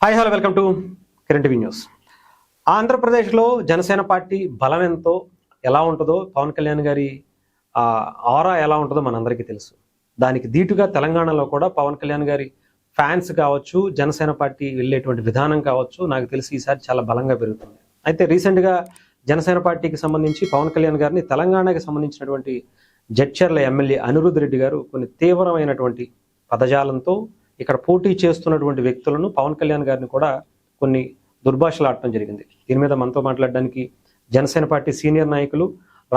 Hi hello welcome to current TV news. ఆంధ్రప్రదేశ్లో Janasena party బలం ఎంతో ఎలా ఉంటుందో పవన్ కళ్యాణ్ గారి ఆరా ఎలా ఉంటుందో మనందరికీ తెలుసు. దానికి దీటుగా తెలంగాణలో కూడా పవన్ కళ్యాణ్ గారి ఫ్యాన్స్ కావచ్చు, జనసేన పార్టీ వెళ్ళేటువంటి విధానం కావచ్చు, నాకు తెలిసి ఈసారి చాలా బలంగా పెరుగుతుంది. అయితే రీసెంట్గా జనసేన పార్టీకి సంబంధించి పవన్ కళ్యాణ్ గారిని తెలంగాణకి సంబంధించినటువంటి జడ్చర్ల ఎమ్మెల్యే అనిరుద్ రెడ్డి గారు కొన్ని తీవ్రమైనటువంటి పదజాలంతో ఇక్కడ పోటీ చేస్తున్నటువంటి వ్యక్తులను, పవన్ కళ్యాణ్ గారిని కూడా కొన్ని దుర్భాషలాడటం జరిగింది. దీని మీద మనతో మాట్లాడడానికి జనసేన పార్టీ సీనియర్ నాయకులు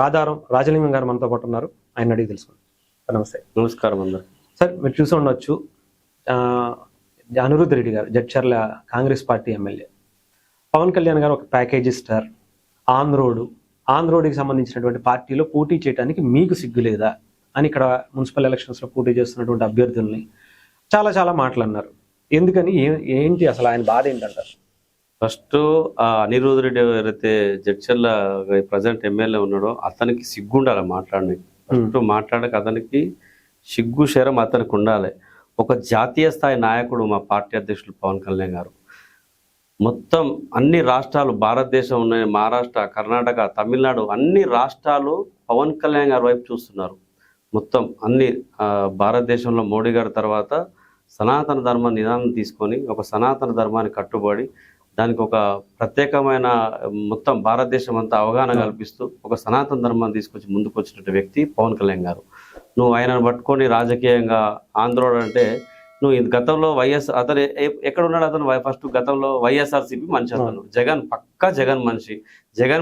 రాధారం రాజలింగం గారు మనతో పాటు ఉన్నారు. ఆయన అడిగి తెలుసుకుందాం. నమస్తే. నమస్కారం అందరు. సార్, మీరు చూసి ఉండొచ్చు, అనిరుద్ రెడ్డి గారు జడ్చర్ల కాంగ్రెస్ పార్టీ ఎమ్మెల్యే, పవన్ కళ్యాణ్ గారు ఒక ప్యాకేజీ స్టార్, ఆంధ్రోడికి సంబంధించినటువంటి పార్టీలో పోటీ చేయడానికి మీకు సిగ్గు లేదా అని ఇక్కడ మున్సిపల్ ఎలక్షన్స్లో పోటీ చేస్తున్నటువంటి అభ్యర్థుల్ని చాలా మాటలు ఎందుకని, ఏంటి అసలు ఆయన బాధ ఏంటంటారు? ఫస్ట్ అనిరుద్ రెడ్డి ఎవరైతే జడ్చర్ల ప్రజెంట్ ఎమ్మెల్యే ఉన్నాడో అతనికి సిగ్గు ఉండాలి మాట్లాడడానికి. ఫస్ట్ మాట్లాడక అతనికి సిగ్గు శరం అతనికి ఉండాలి. ఒక జాతీయ స్థాయి నాయకుడు మా పార్టీ అధ్యక్షులు పవన్ కళ్యాణ్ గారు మొత్తం అన్ని రాష్ట్రాలు భారతదేశం ఉన్నాయి, మహారాష్ట్ర, కర్ణాటక, తమిళనాడు అన్ని రాష్ట్రాలు పవన్ కళ్యాణ్ గారి వైపు చూస్తున్నారు. మొత్తం అన్ని భారతదేశంలో మోడీ గారి తర్వాత సనాతన ధర్మ నిదానం తీసుకొని ఒక సనాతన ధర్మాన్ని కట్టుబడి దానికి ఒక ప్రత్యేకమైన మొత్తం భారతదేశం అంతా అవగాహన కల్పిస్తూ ఒక సనాతన ధర్మాన్ని తీసుకొచ్చి ముందుకు వచ్చినటువంటి వ్యక్తి పవన్ కళ్యాణ్ గారు. నువ్వు ఆయనను పట్టుకొని రాజకీయంగా ఆంధ్రోడు అంటే, నువ్వు గతంలో అతను ఎక్కడ ఉన్నాడు? అతను ఫస్ట్ గతంలో వైఎస్ఆర్సీపీ మనిషి, అతను జగన్ పక్కా జగన్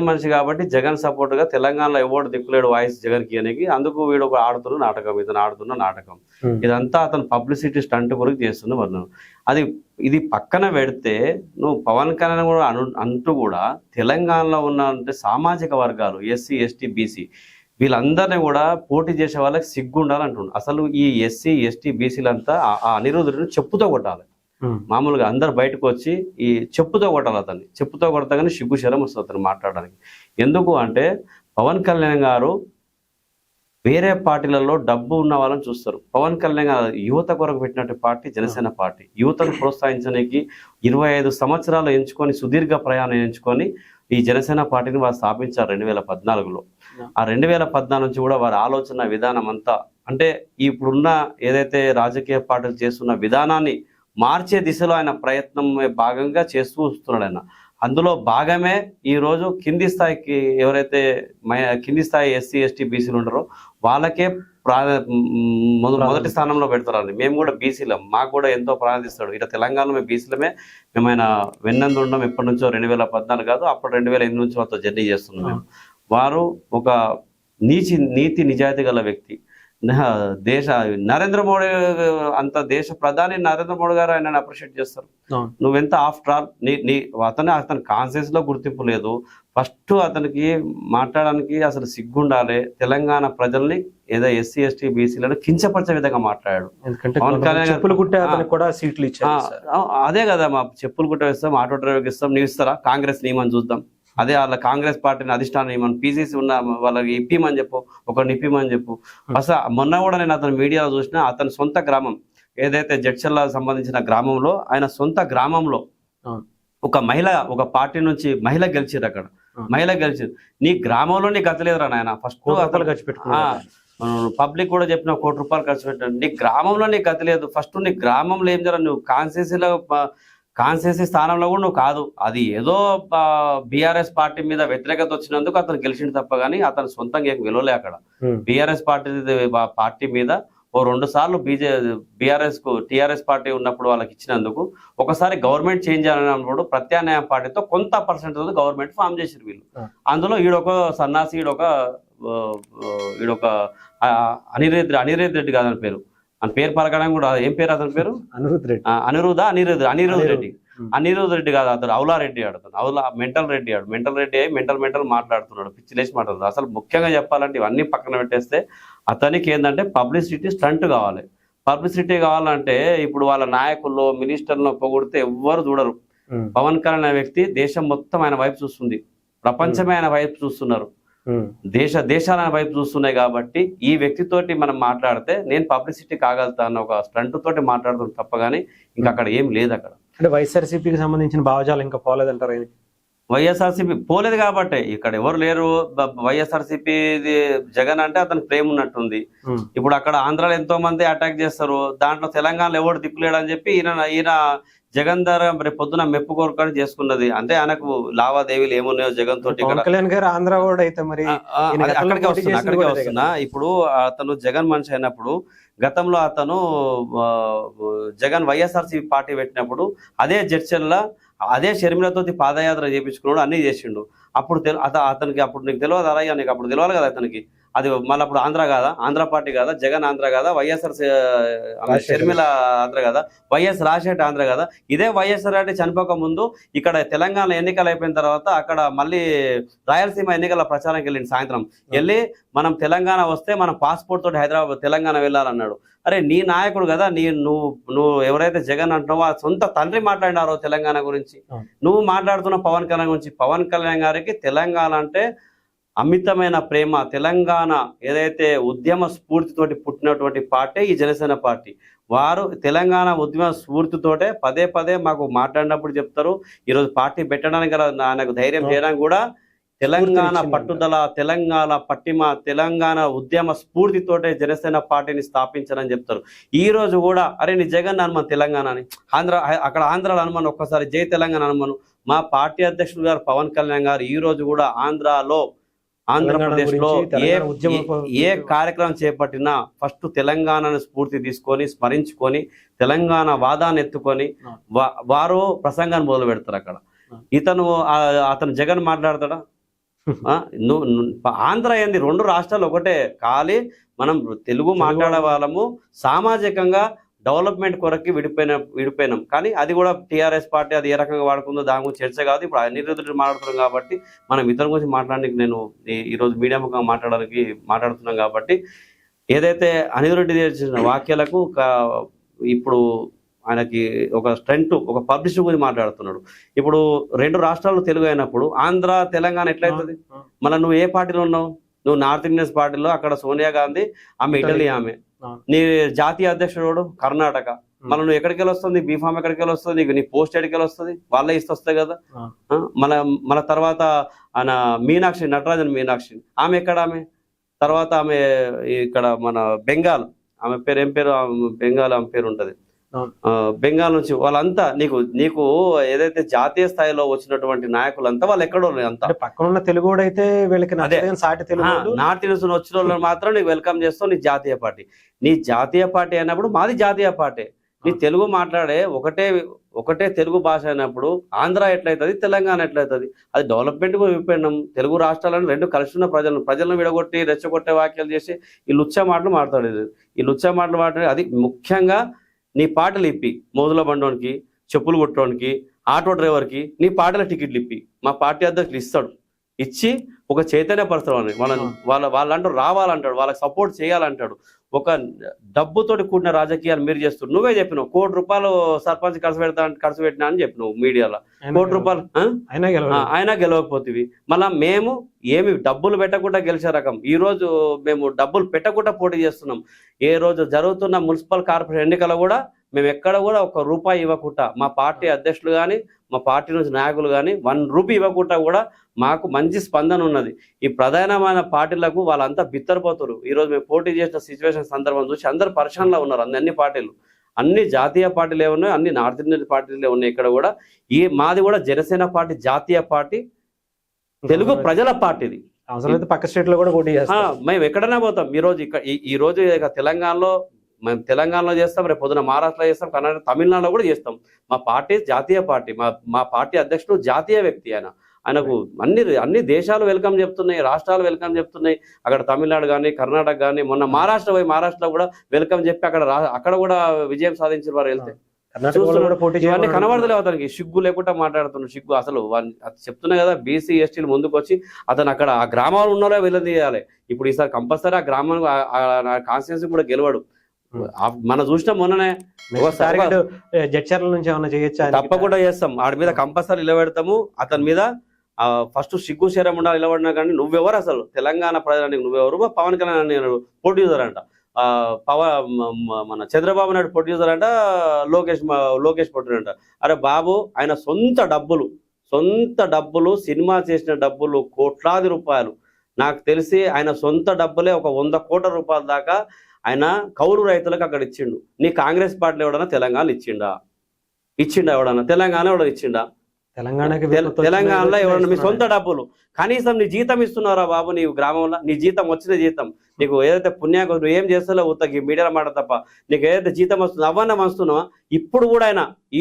మనిషి కాబట్టి జగన్ సపోర్ట్ గా తెలంగాణలో ఎవడు దిక్కులేడు వాయిస్ జగన్ కి అనేది. అందుకు వీడు ఒక ఆడుతున్న నాటకం, ఇతను ఆడుతున్న నాటకం, ఇదంతా అతను పబ్లిసిటీ స్టంట్ కొరకు చేస్తున్న వర్ణం. ఇది పక్కన పెడితే నువ్వు పవన్ కళ్యాణ్ కూడా అంటూ కూడా తెలంగాణలో ఉన్న అంటే సామాజిక వర్గాలు ఎస్సీ, ఎస్టీ, బీసీ వీళ్ళందరినీ కూడా పోటీ చేసే వాళ్ళకి సిగ్గు ఉండాలంటున్నాడు. అసలు ఈ ఎస్సీ, ఎస్టీ, బీసీలంతా ఆ అనిరుద్ధుడిని చెప్పుతో కొట్టాలి. మామూలుగా అందరు బయటకు వచ్చి ఈ చెప్పుతో కొట్టాలి. అతన్ని చెప్పుతో కొడతాగానే సిగ్గు శరం వస్తుంది అతను మాట్లాడడానికి. ఎందుకు అంటే పవన్ కళ్యాణ్ గారు వేరే పార్టీలలో డబ్బు ఉన్న వాళ్ళని చూస్తారు. పవన్ కళ్యాణ్ గారు యువత కొరకు పెట్టినట్టు పార్టీ జనసేన పార్టీ. యువతను ప్రోత్సహించడానికి 25 సంవత్సరాలు ఎంచుకొని సుదీర్ఘ ప్రయాణం ఎంచుకొని ఈ జనసేన పార్టీని వారు స్థాపించారు 2014లో. ఆ 2014 నుంచి కూడా వారి ఆలోచన విధానం అంతా అంటే ఇప్పుడున్న ఏదైతే రాజకీయ పార్టీలు చేస్తున్న విధానాన్ని మార్చే దిశలో ఆయన ప్రయత్నం భాగంగా చేస్తూ వస్తున్నాడు ఆయన. అందులో భాగమే ఈరోజు కింది స్థాయికి ఎవరైతే కింది స్థాయి ఎస్సీ, ఎస్టీ, బీసీలు ఉంటారో వాళ్ళకే మొదటి స్థానంలో పెడతారండి. మేము కూడా బీసీలం, మాకు కూడా ఎంతో ప్రాధాన్యత ఇస్తాడు. ఇట్లా తెలంగాణలో మేము బీసీలమే, మేము ఆయన వెన్నందు ఉండడం ఎప్పటి నుంచో 2014 కాదు, అప్పుడు 2008 నుంచి వాళ్ళతో జర్నీ చేస్తున్నాం మేము. వారు ఒక నీతి నిజాయితీ గల వ్యక్తి. నరేంద్ర మోడీ అంత దేశ ప్రధాని నరేంద్ర మోడీ గారు ఆయన అప్రిషియేట్ చేస్తారు. నువ్వెంత ఆఫ్టర్ ఆల్ అతని కాన్షియస్ లో గుర్తింపు లేదు. ఫస్ట్ అతనికి మాట్లాడడానికి అసలు సిగ్గుండాలి. తెలంగాణ ప్రజల్ని ఏదో ఎస్సీ, ఎస్టీ, బీసీలను కించపరిచే విధంగా మాట్లాడాడు. అదే కదా, మా చెప్పులు కుట్ట వేస్తాం, ఆటో డ్రైవర్కి ఇస్తాం, నీవు ఇస్తారా? కాంగ్రెస్ నియమని చూద్దాం. అదే వాళ్ళ కాంగ్రెస్ పార్టీని అధిష్టానం ఏమని పీసీసీ ఉన్న వాళ్ళకి ఇప్పిమని చెప్పు, ఒకరిని ఇప్పిమని చెప్పు. అసలు మొన్న కూడా నేను అతను మీడియాలో చూసిన, అతని సొంత గ్రామం ఏదైతే జడ్చర్ల సంబంధించిన గ్రామంలో, ఆయన సొంత గ్రామంలో ఒక పార్టీ నుంచి మహిళ గెలిచారు. అక్కడ మహిళ గెలిచారు. నీ గ్రామంలో నీకు గతలేదురా నాయన. ఫస్ట్ ఖర్చు పెట్టుకున్నా, పబ్లిక్ కూడా చెప్పిన 1 కోటి రూపాయలు ఖర్చు పెట్టాను. నీ గ్రామంలో నీకు గతి లేదు. ఫస్ట్ నీ గ్రామంలో ఏం జరగదు. నువ్వు కాన్స్టిట్యూన్సీ స్థానంలో కూడా నువ్వు కాదు. అది ఏదో బీఆర్ఎస్ పార్టీ మీద వ్యతిరేకత వచ్చినందుకు అతను గెలిచిండు తప్ప కానీ అతను సొంతంగా ఏం గెలవలే. అక్కడ బీఆర్ఎస్ పార్టీ మీద 2 సార్లు టీఆర్ఎస్ పార్టీ ఉన్నప్పుడు వాళ్ళకి ఇచ్చినందుకు, ఒకసారి గవర్నమెంట్ చేంజ్ అయినప్పుడు ప్రత్యామ్నాయ పార్టీతో కొంత పర్సెంటేజ్ గవర్నమెంట్ ఫామ్ చేసారు వీళ్ళు. అందులో ఈడొక సన్నాసి, ఈడొక అనిరుద్ రెడ్డి కాదని పేరు, అని పేరు పలకడం కూడా ఏం పేరు అతని పేరు? అనిరుద్ రెడ్డి కాదు, అతను అవులారెడ్డి ఆడుతాడు. మెంటల్ రెడ్డి అయి మెంటల్ మాట్లాడుతున్నాడు, పిచ్చిలేసి మాట్లాడుతున్నాడు. అసలు ముఖ్యంగా చెప్పాలంటే ఇవన్నీ పక్కన పెట్టేస్తే అతనికి ఏంటంటే పబ్లిసిటీ స్టంట్ కావాలి. పబ్లిసిటీ కావాలంటే ఇప్పుడు వాళ్ళ నాయకుల్లో, మినిస్టర్లో పొగిడితే ఎవ్వరు చూడరు. పవన్ కళ్యాణ్ అనే వ్యక్తి దేశం మొత్తం ఆయన వైపు చూస్తుంది, ప్రపంచమే ఆయన వైపు చూస్తున్నారు, దేశాల వైపు చూస్తున్నాయి. కాబట్టి ఈ వ్యక్తితోటి మనం మాట్లాడితే నేను పబ్లిసిటీ కాగలుగుతా అన్న ఒక స్టంట్ తోటి మాట్లాడుతున్నాను తప్ప కానీ ఇంకా అక్కడ ఏం లేదు. అక్కడ అంటే వైఎస్ఆర్సీపీకి సంబంధించిన భావజాలం ఇంకా పోలేదంటారు ఆయనకి. వైఎస్ఆర్సీపీ పోలేదు కాబట్టి ఇక్కడ ఎవరు లేరు. వైఎస్ఆర్సీపీ జగన్ అంటే అతనికి ప్రేమ ఉన్నట్టుంది. ఇప్పుడు అక్కడ ఆంధ్రాలో ఎంతో మంది అటాక్ చేస్తారు, దాంట్లో తెలంగాణలో ఎవరు దిక్కులేడు అని చెప్పి ఈయన జగన్ ద్వారా రేపు పొద్దున మెప్పు కోరుకొని చేసుకున్నది. అంటే ఆయనకు లావాదేవీలు ఏమున్నాయో జగన్ తోటి. కళ్యాణ్ గారు ఆంధ్ర కూడా అయితే మరి అక్కడికి వస్తున్నా. ఇప్పుడు అతను జగన్ మనిషి అయినప్పుడు గతంలో అతను జగన్ వైఎస్ఆర్సీపీ పార్టీ పెట్టినప్పుడు అదే జడ్చర్ల అదే షర్మిలతో పాదయాత్ర చేయించుకున్నాడు, అన్ని చేసిండు. అప్పుడు అతనికి అప్పుడు నీకు తెలియదు అలా, నీకు అప్పుడు తెలియాలి కదా అతనికి. అది మళ్ళీ అప్పుడు ఆంధ్ర కాదా, ఆంధ్ర పార్టీ కాదా, జగన్ ఆంధ్ర కాదా, వైఎస్ఆర్ షర్మిల ఆంధ్ర కాదా, వైఎస్ రాజశేఖర్ ఆంధ్ర కాదా. ఇదే వైఎస్ఆర్ రెడ్డి చనిపోక ముందు ఇక్కడ తెలంగాణ ఎన్నికలు అయిపోయిన తర్వాత అక్కడ మళ్ళీ రాయలసీమ ఎన్నికల ప్రచారానికి వెళ్ళింది. సాయంత్రం వెళ్ళి మనం తెలంగాణ వస్తే మనం పాస్పోర్ట్ తోటి హైదరాబాద్ తెలంగాణ వెళ్ళాలన్నాడు. అరే నీ నాయకుడు కదా, నువ్వు ఎవరైతే జగన్ అంటున్నావో ఆ సొంత తండ్రి మాట్లాడినారో తెలంగాణ గురించి, నువ్వు మాట్లాడుతున్నావు పవన్ కళ్యాణ్ గురించి. పవన్ కళ్యాణ్ గారికి తెలంగాణ అంటే అమితమైన ప్రేమ. తెలంగాణ ఏదైతే ఉద్యమ స్ఫూర్తితోటి పుట్టినటువంటి పార్టీ ఈ జనసేన పార్టీ. వారు తెలంగాణ ఉద్యమ స్ఫూర్తితోటే పదే పదే మాకు మాట్లాడినప్పుడు చెప్తారు. ఈరోజు పార్టీ పెట్టడానికి గల ఆయనకు ధైర్యం చేయడానికి కూడా తెలంగాణ పట్టుదల, తెలంగాణ పట్టిమ, తెలంగాణ ఉద్యమ స్ఫూర్తితోటే జనసేన పార్టీని స్థాపించారని చెప్తారు. ఈ రోజు కూడా అరే నీ జగన్ అనుమను తెలంగాణని అక్కడ ఆంధ్రాలో అనుమను, ఒక్కసారి జై తెలంగాణ అనుమను. మా పార్టీ అధ్యక్షుడు గారు పవన్ కళ్యాణ్ గారు ఈ రోజు కూడా ఆంధ్రప్రదేశ్ లో ఏ కార్యక్రమం చేపట్టినా ఫస్ట్ తెలంగాణను స్ఫూర్తి తీసుకొని స్మరించుకొని తెలంగాణ వాదాన్ని ఎత్తుకొని వారు ప్రసంగాన్ని మొదలు పెడతారు. అక్కడ అతను జగన్ మాట్లాడతాడా? ఆంధ్ర ఏంది, రెండు రాష్ట్రాలు ఒకటే. ఖాళీ మనం తెలుగు మాట్లాడే వాళ్ళము సామాజికంగా డెవలప్మెంట్ కొరకి విడిపోయినాం. కానీ అది కూడా టీఆర్ఎస్ పార్టీ అది ఏ రకంగా వాడుకుందో దాని గురించి చర్చ కాదు. ఇప్పుడు అనిరుద్ధుడు మాట్లాడుతున్నాం కాబట్టి మనం ఇతరుల గురించి మాట్లాడడానికి నేను ఈరోజు మీడియా ముఖంగా మాట్లాడుతున్నాం కాబట్టి ఏదైతే అనిరుద్ధుడు చేసిన వాక్యాలకు ఇప్పుడు ఆయనకి ఒక స్ట్రెంట్, ఒక పబ్లిసిటీ గురించి మాట్లాడుతున్నాడు. ఇప్పుడు రెండు రాష్ట్రాలు తెలుగు అయినప్పుడు ఆంధ్ర తెలంగాణ ఎట్లయితుంది? మళ్ళీ నువ్వు ఏ పార్టీలో ఉన్నావు? నువ్వు నార్త్ ఇండియన్స్ పార్టీలో, అక్కడ సోనియా గాంధీ, ఆమె ఇటలీ, ఆమె నీ జాతీయ అధ్యక్షుడు కర్ణాటక. మళ్ళీ నువ్వు ఎక్కడికి వెళ్ళి వస్తుంది? బీఫామ్ ఎక్కడికి వెళ్ళి వస్తుంది? నీకు నీ పోస్ట్ ఎక్కడికి వెళ్ళి వస్తుంది? వాళ్ళే వస్తాయి కదా. మన తర్వాత ఆయన మీనాక్షి, నటరాజన్ మీనాక్షి, ఆమె ఎక్కడ? ఆమె తర్వాత ఆమె ఇక్కడ మన బెంగాల్, ఆమె పేరు ఏం పేరు? బెంగాల్ ఆమె పేరు ఉంటుంది. బెంగాల్ నుంచి వాళ్ళంతా నీకు ఏదైతే జాతీయ స్థాయిలో వచ్చినటువంటి నాయకులంతా వాళ్ళు ఎక్కడో అంతా పక్కన ఉన్న తెలుగు అయితే వీళ్ళకి నార్త్ ఇండియన్స్ వచ్చిన వాళ్ళు మాత్రం నీకు వెల్కమ్ చేస్తావు. నీ జాతీయ పార్టీ, నీ జాతీయ పార్టీ అయినప్పుడు మాది జాతీయ పార్టీ. నీ తెలుగు మాట్లాడే ఒకటే తెలుగు భాష అయినప్పుడు ఆంధ్ర ఎట్లయితుంది, తెలంగాణ ఎట్లయితుంది? అది డెవలప్మెంట్ కూడా విడిపోయినాం. తెలుగు రాష్ట్రాలను రెండు కలిసి ఉన్న ప్రజలను విడగొట్టి రెచ్చగొట్టే వ్యాఖ్యలు చేసి ఈ లుచ్చా మాటలు మాట్లాడేది. ఈ లుచ్చా మాటలు మాట్లాడేది అది ముఖ్యంగా నీ పాటలు ఇప్పి మోదుల బండోనికి, చెప్పులు కుట్టడానికి, ఆటో డ్రైవర్కి నీ పాటల టికెట్లు ఇప్పి మా పార్టీ అధ్యక్షులు ఇస్తాడు. ఇచ్చి ఒక చైతన్యపరచడం వాళ్ళంటూ రావాలంటాడు, వాళ్ళకి సపోర్ట్ చేయాలంటాడు. ఒక డబ్బుతోటి కూడిన రాజకీయాలు మీరు చేస్తున్నారు. నువ్వే చెప్పినావు ₹1 కోటి సర్పంచ్ ఖర్చు పెట్టినా అని చెప్పినావు మీడియాలో. ₹1 కోటి అయినా గెలవకపోతుంది. మళ్ళా మేము ఏమి డబ్బులు పెట్టకుండా గెలిచే రకం. ఈ రోజు మేము డబ్బులు పెట్టకుండా పోటీ చేస్తున్నాం. ఏ రోజు జరుగుతున్న మున్సిపల్ కార్పొరేషన్ ఎన్నికలు కూడా మేము ఎక్కడ కూడా ₹1 ఇవ్వకుండా, మా పార్టీ అధ్యక్షులు కానీ మా పార్టీ నుంచి నాయకులు కానీ ₹1 ఇవ్వకుండా కూడా మాకు మంచి స్పందన ఉన్నది. ఈ ప్రధానమైన పార్టీలకు వాళ్ళంతా బిత్తరపోతారు. ఈరోజు మేము పోటీ చేసిన సిచ్యువేషన్ సందర్భం చూసి అందరు పరిశ్రమలో ఉన్నారు. అన్ని పార్టీలు, అన్ని జాతీయ పార్టీలే ఉన్నాయి, అన్ని నార్త్ ఇండియన్ పార్టీలే ఉన్నాయి. ఇక్కడ కూడా మాది కూడా జనసేన పార్టీ జాతీయ పార్టీ, తెలుగు ప్రజల పార్టీది. అవసరమైతే పక్క స్టేట్ లో కూడా పోటీ చేస్తాం. మేము ఎక్కడైనా పోతాం. ఈ రోజు తెలంగాణలో మేము తెలంగాణలో చేస్తాం, రేపు పొద్దున మహారాష్ట్రలో చేస్తాం, కర్ణాటక, తమిళనాడులో కూడా చేస్తాం. మా పార్టీ జాతీయ పార్టీ, మా పార్టీ అధ్యక్షుడు జాతీయ వ్యక్తి. ఆయనకు అన్ని దేశాలు వెల్కమ్ చెప్తున్నాయి, రాష్ట్రాలు వెల్కమ్ చెప్తున్నాయి. అక్కడ తమిళనాడు కానీ కర్ణాటక కానీ మొన్న మహారాష్ట్రలో కూడా వెల్కమ్ చెప్పి అక్కడ కూడా విజయం సాధించిన వారు వెళ్తే ఇవన్నీ కనబడతలేవు. అతనికి సిగ్గు లేకుండా మాట్లాడుతున్నాడు. సిగ్గు అసలు చెప్తున్నా కదా, బీసీ ఎస్టీలు ముందుకు వచ్చి అతను అక్కడ ఆ గ్రామాలు ఉన్నారో వెళ్ళదీయాలి. ఇప్పుడు ఈసారి కంపల్సరీ ఆ గ్రామం కాన్స్టిట్యున్సీ కూడా గెలవడు. మనం చూసినాం మొన్ననే. జడ్చర్ల నుంచి ఏమన్నా చేయొచ్చా? తప్పకుండా చేస్తాం. ఆడి మీద కంపల్సరీ నిలబెడతాము. అతని మీద ఫస్ట్ సిగ్గు శరం ఉండాలి. నిలబడినా కానీ నువ్వెవరు అసలు తెలంగాణ ప్రజలకు? నువ్వెవరు? పవన్ కళ్యాణ్ పోటీ చేశారంట. మన చంద్రబాబు నాయుడు ప్రొడ్యూసర్ అంట, లోకేష్ ప్రొడ్యూసర్ అంట. అరే బాబు, ఆయన సొంత డబ్బులు సినిమా చేసిన డబ్బులు కోట్లాది రూపాయలు. నాకు తెలిసి ఆయన సొంత డబ్బులే ఒక 100 కోట్ల రూపాయల దాకా ఆయన కౌలు రైతులకు అక్కడ ఇచ్చిండు. నీ కాంగ్రెస్ పార్టీలో ఎవడన్నా తెలంగాణలో ఇచ్చిండా? ఎవడన్నా తెలంగాణ ఇచ్చిండా? తెలంగాణలో ఎవరన్నా మీ సొంత డబ్బులు కనీసం నీ జీతం ఇస్తున్నారా బాబు? నీ గ్రామంలో నీ జీతం వచ్చిన జీతం నీకు ఏదైతే పుణ్యాకు నువ్వు ఏం చేస్తాలో ఉత్తకి మీడియా మాట తప్ప నీకు ఏదైతే జీతం వస్తుందో అవన్నీ వస్తున్నావా? ఇప్పుడు కూడా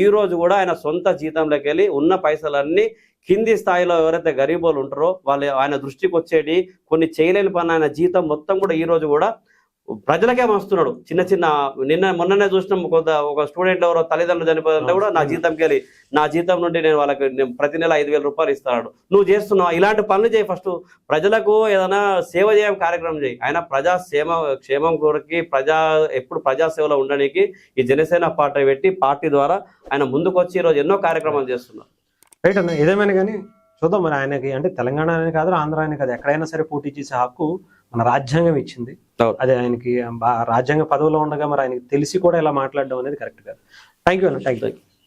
ఈ రోజు కూడా ఆయన సొంత జీతంలోకి వెళ్ళి ఉన్న పైసలన్నీ కింది స్థాయిలో ఎవరైతే గరీబులు ఉంటారో ఆయన దృష్టికి వచ్చేటి కొన్ని చేయలేని పని ఆయన జీతం మొత్తం కూడా ఈ రోజు కూడా ప్రజలకే వస్తున్నాడు. చిన్న మొన్ననే చూసినాం, ఒక స్టూడెంట్ ఎవరో తల్లిదండ్రులు చనిపోతుంటే కూడా నా జీతం నుండి నేను వాళ్ళకి ప్రతి నెల 5,000 రూపాయలు ఇస్తాడు. నువ్వు చేస్తున్నావు ఇలాంటి పనులు చేయి. ఫస్ట్ ప్రజలకు ఏదైనా సేవ చేయ కార్యక్రమం చేయి. ఆయన క్షేమం కొరకి ఎప్పుడు ప్రజాసేవలో ఉండడానికి ఈ జనసేన పార్టీ ద్వారా ఆయన ముందుకు వచ్చి ఈరోజు ఎన్నో కార్యక్రమాలు చేస్తున్నారు. రైట్ అన్న, ఏదేమైనా కానీ చూద్దాం మరి. ఆయనకి అంటే తెలంగాణ అనే కాదు, ఆంధ్ర అనే కాదు, ఎక్కడైనా సరే పోటీ చేసే హక్కు మన రాజ్యాంగం ఇచ్చింది. అదే ఆయనకి రాజ్యాంగ పదవిలో ఉండగా మరి ఆయనకి తెలిసి కూడా ఇలా మాట్లాడడం అనేది కరెక్ట్ కాదు. థ్యాంక్ యూ అన్న. Thank you.